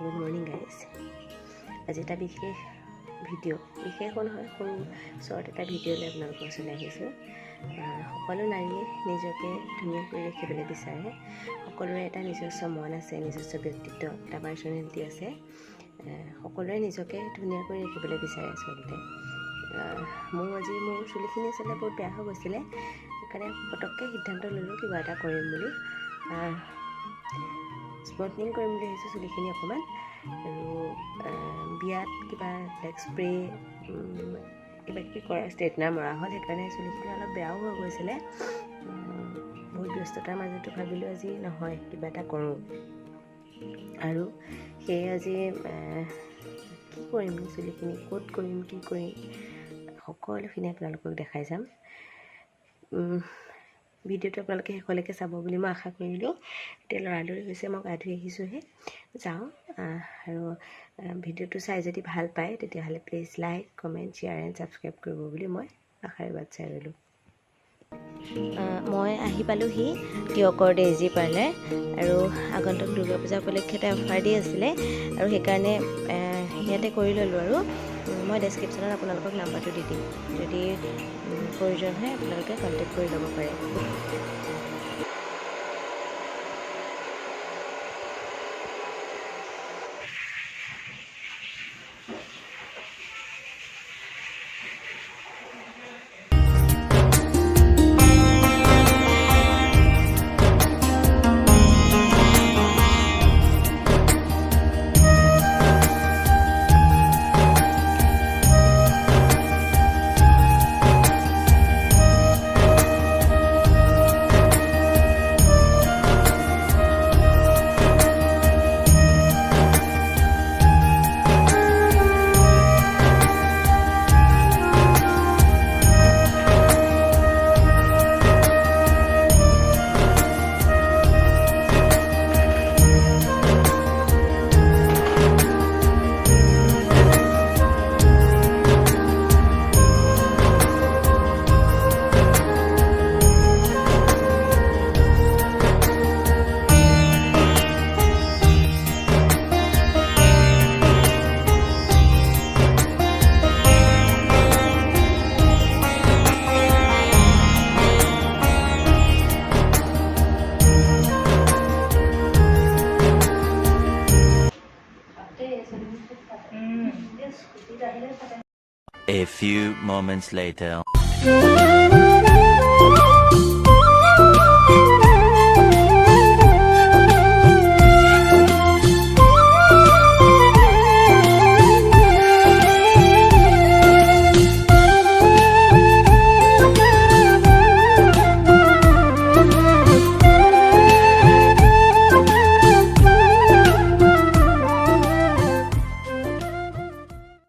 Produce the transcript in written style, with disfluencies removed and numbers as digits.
Good morning guys. আজি এটা বিশেষ ভিডিও নহয় সৰু শৰ্ট এটা ভিডিও লৈ আপোনালোকৰ ওচৰলৈ আহিছোঁ। সকলো নাৰীয়ে নিজকে ধুনীয়া কৰি ৰাখিবলৈ বিচাৰে। সকলোৰে এটা নিজস্ব মন আছে, নিজস্ব ব্যক্তিত্ব, এটা পাৰ্চনেলিটি আছে। সকলোৰে নিজকে ধুনীয়া কৰি ৰাখিবলৈ বিচাৰে আচলতে। মোৰ চুলিখিনি আচলতে বহুত বেয়া হৈ গৈছিলে, সেইকাৰণে পটককৈ সিদ্ধান্ত ল'লোঁ কিবা এটা কৰিম বুলি। স্মুথনিং কৰিম বুলি ভাবিছোঁ চুলিখিনি অকণমান, আৰু বিয়াত কিবা লাইক স্প্ৰে কিবা কিবি কৰা ষ্ট্ৰেটনাৰ মৰা হ'ল, সেইকাৰণে চুলিখিনি অলপ বেয়াও হৈ গৈছিলে। বহুত ব্যস্ততাৰ মাজতো ভাবিলোঁ আজি নহয় কিবা এটা কৰোঁ, আৰু সেয়ে আজি কি কৰিম, চুলিখিনি ক'ত কৰিম, কি কৰিম, সকলোখিনি আপোনালোকক দেখাই যাম। ভিডিঅ'টো আপোনালোকে শেষলৈকে চাব বুলি মই আশা কৰিলোঁ। এতিয়া লৰালৰি হৈছে, মই গা ধুই আহিছোঁহে, যাওঁ। আৰু ভিডিঅ'টো চাই যদি ভাল পায় তেতিয়াহ'লে please like, comment, share and subscribe কৰিব বুলি মই আশাৰে বাট চাই ৰ'লোঁ। মই আহি পালোঁহি টিয়কৰ ডেইজি পাৰ্লাৰ, আৰু আগন্তুক দুৰ্গা পূজা উপলক্ষে এটা অফাৰ দি আছিলে, আৰু সেইকাৰণে ইয়াতে কৰি ল'লোঁ। আৰু মই ডেছক্ৰিপশ্যনত আপোনালোকক নাম্বাৰটো দি দিম, যদি প্ৰয়োজন হয় আপোনালোকে কণ্টেক্ট কৰি ল'ব পাৰে। A few moments later.